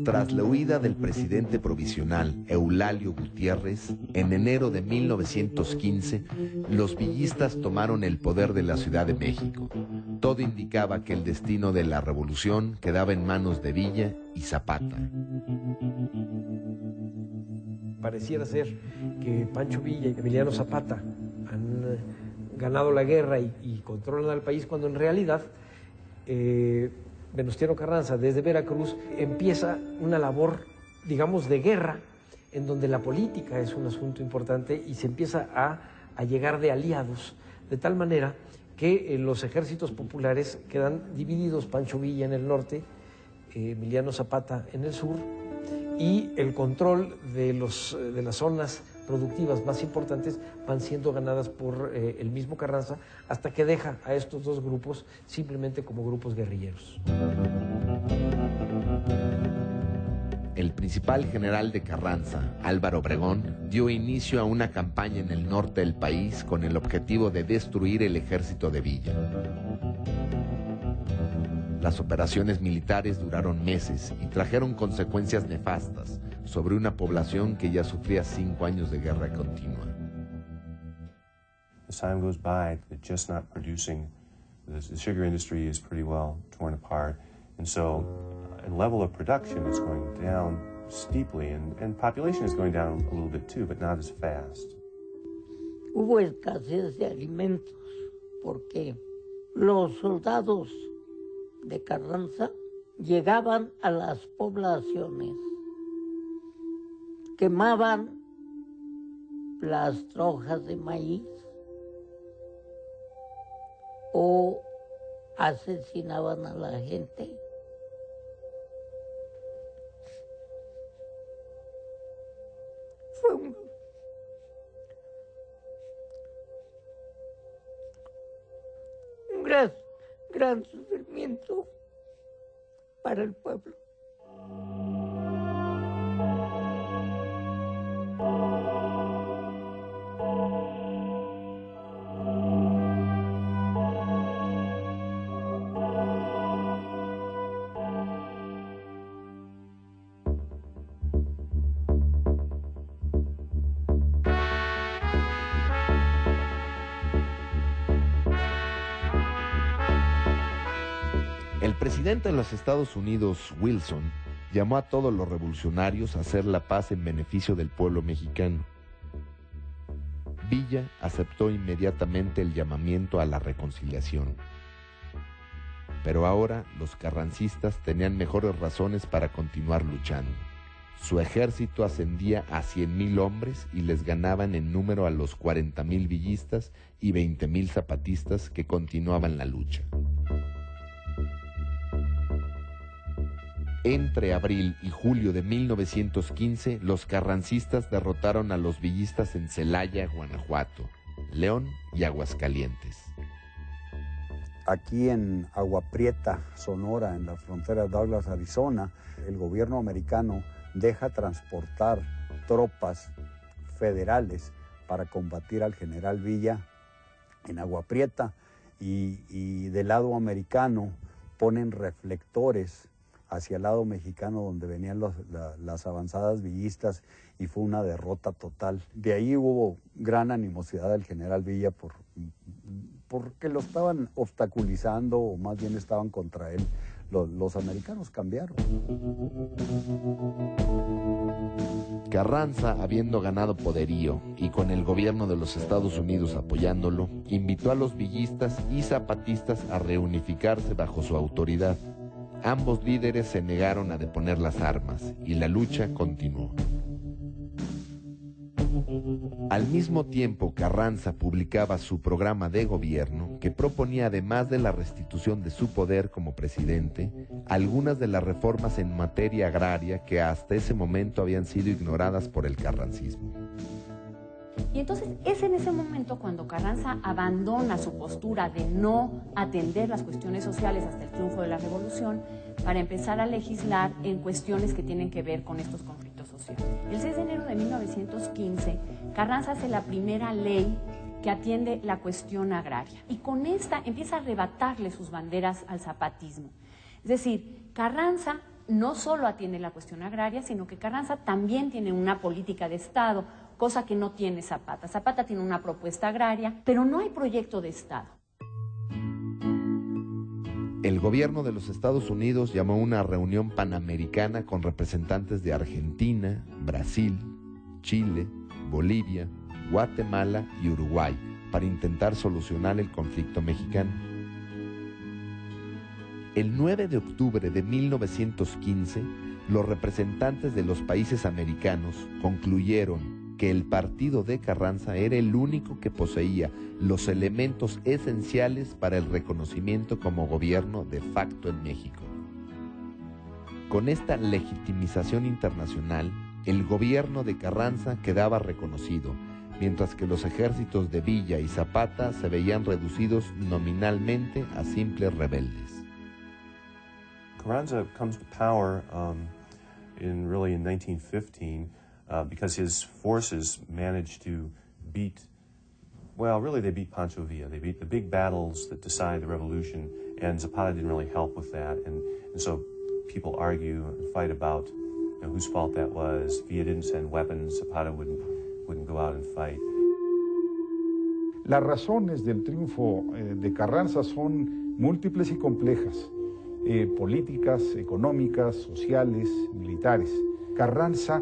Tras la huida del presidente provisional Eulalio Gutiérrez, en enero de 1915, los villistas tomaron el poder de la Ciudad de México. Todo indicaba que el destino de la revolución quedaba en manos de Villa y Zapata. Pareciera ser que Pancho Villa y Emiliano Zapata han ganado la guerra y controlan al país, cuando en realidad Venustiano Carranza desde Veracruz empieza una labor, digamos, de guerra, en donde la política es un asunto importante y se empieza a llegar de aliados, de tal manera que los ejércitos populares quedan divididos, Pancho Villa en el norte, Emiliano Zapata en el sur, y el control de las zonas productivas más importantes van siendo ganadas por el mismo Carranza, hasta que deja a estos dos grupos simplemente como grupos guerrilleros. El principal general de Carranza, Álvaro Obregón, dio inicio a una campaña en el norte del país con el objetivo de destruir el ejército de Villa. Las operaciones militares duraron meses y trajeron consecuencias nefastas sobre una población que ya sufría 5 años de guerra continua. As time goes by, they're just not producing. The sugar industry is pretty well torn apart, and so the level of production is going down steeply, and population is going down a little bit too, but not as fast. Hubo escasez de alimentos porque los soldados de Carranza llegaban a las poblaciones, quemaban las trojas de maíz o asesinaban a la gente. Fue un gran sufrimiento para el pueblo. El presidente de los Estados Unidos, Wilson, llamó a todos los revolucionarios a hacer la paz en beneficio del pueblo mexicano. Villa aceptó inmediatamente el llamamiento a la reconciliación. Pero ahora los carrancistas tenían mejores razones para continuar luchando. Su ejército ascendía a 100,000 hombres y les ganaban en número a los 40,000 villistas y 20,000 zapatistas que continuaban la lucha. Entre abril y julio de 1915, los carrancistas derrotaron a los villistas en Celaya, Guanajuato, León y Aguascalientes. Aquí en Agua Prieta, Sonora, en la frontera de Douglas, Arizona, el gobierno americano deja transportar tropas federales para combatir al general Villa en Agua Prieta, y del lado americano ponen reflectores hacia el lado mexicano donde venían las avanzadas villistas, y fue una derrota total. De ahí hubo gran animosidad del general Villa porque lo estaban obstaculizando, o más bien estaban contra él. Los americanos cambiaron. Carranza, habiendo ganado poderío y con el gobierno de los Estados Unidos apoyándolo, invitó a los villistas y zapatistas a reunificarse bajo su autoridad. Ambos líderes se negaron a deponer las armas y la lucha continuó. Al mismo tiempo, Carranza publicaba su programa de gobierno, que proponía, además de la restitución de su poder como presidente, algunas de las reformas en materia agraria que hasta ese momento habían sido ignoradas por el carrancismo. Y entonces es en ese momento cuando Carranza abandona su postura de no atender las cuestiones sociales hasta el triunfo de la revolución, para empezar a legislar en cuestiones que tienen que ver con estos conflictos sociales. El 6 de enero de 1915, Carranza hace la primera ley que atiende la cuestión agraria. Y con esta empieza a arrebatarle sus banderas al zapatismo. Es decir, Carranza no solo atiende la cuestión agraria, sino que Carranza también tiene una política de Estado, cosa que no tiene Zapata. Zapata tiene una propuesta agraria, pero no hay proyecto de Estado. El gobierno de los Estados Unidos llamó a una reunión panamericana con representantes de Argentina, Brasil, Chile, Bolivia, Guatemala y Uruguay para intentar solucionar el conflicto mexicano. El 9 de octubre de 1915, los representantes de los países americanos concluyeron que el partido de Carranza era el único que poseía los elementos esenciales para el reconocimiento como gobierno de facto en México. Con esta legitimización internacional, el gobierno de Carranza quedaba reconocido, mientras que los ejércitos de Villa y Zapata se veían reducidos nominalmente a simples rebeldes. Carranza comes to power in 1915 because his forces managed to beat, well, really they beat Pancho Villa. They beat the big battles that decide the revolution, and Zapata didn't really help with that. And so people argue and fight about whose fault that was. Villa didn't send weapons, Zapata wouldn't go out and fight. Las razones del triunfo de Carranza son múltiples y complejas, políticas, económicas, sociales, militares. Carranza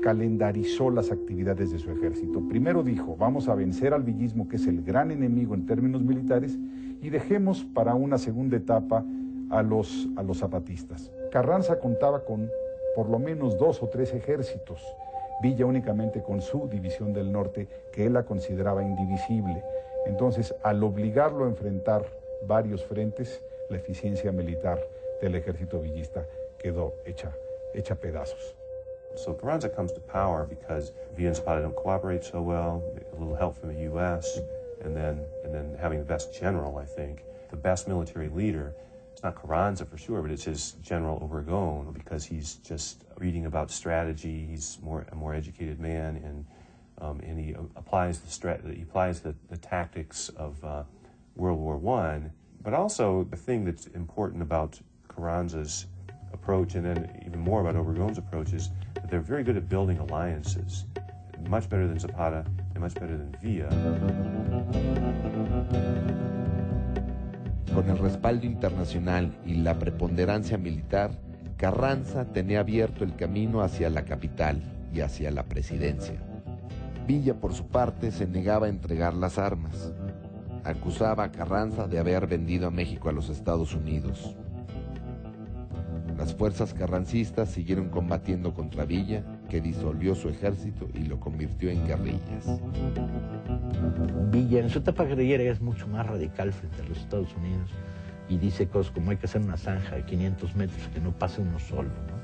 calendarizó las actividades de su ejército. Primero dijo, vamos a vencer al villismo, que es el gran enemigo en términos militares, y dejemos para una segunda etapa a los zapatistas. Carranza contaba con por lo menos 2 o 3 ejércitos, Villa únicamente con su división del norte, que él la consideraba indivisible. Entonces, al obligarlo a enfrentar varios frentes, la eficiencia militar del ejército villista quedó hecha pedazos. So Carranza comes to power because Villa and Zapata don't cooperate so well, a little help from the U.S., and then having the best general, I think. The best military leader, it's not Carranza for sure, but it's his General Obregón, because he's just reading about strategy. He's a more educated man, and he applies the tactics of World War I. But also the thing that's important about Carranza's approach, and then even more about Obregón's approach, is that they're very good at building alliances, much better than Zapata and much better than Villa. Con el respaldo internacional y la preponderancia militar, Carranza tenía abierto el camino hacia la capital y hacia la presidencia. Villa, por su parte, se negaba a entregar las armas. Acusaba a Carranza de haber vendido a México a los Estados Unidos. Las fuerzas carrancistas siguieron combatiendo contra Villa, que disolvió su ejército y lo convirtió en guerrillas. Villa en su etapa guerrillera es mucho más radical frente a los Estados Unidos y dice cosas como hay que hacer una zanja de 500 metros que no pase uno solo, ¿no?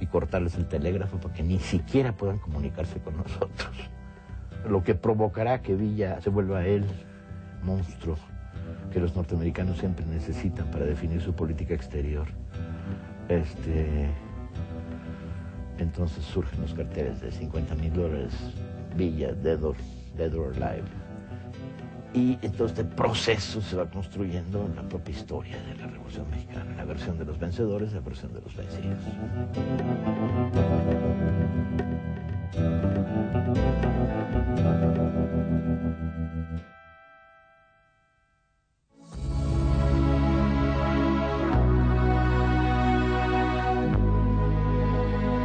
Y cortarles el telégrafo para que ni siquiera puedan comunicarse con nosotros. Lo que provocará que Villa se vuelva el monstruo que los norteamericanos siempre necesitan para definir su política exterior. Entonces surgen los carteles de $50,000, Villa, Dead or Alive. Y entonces este proceso se va construyendo en la propia historia de la Revolución Mexicana, la versión de los vencedores, la versión de los vencidos.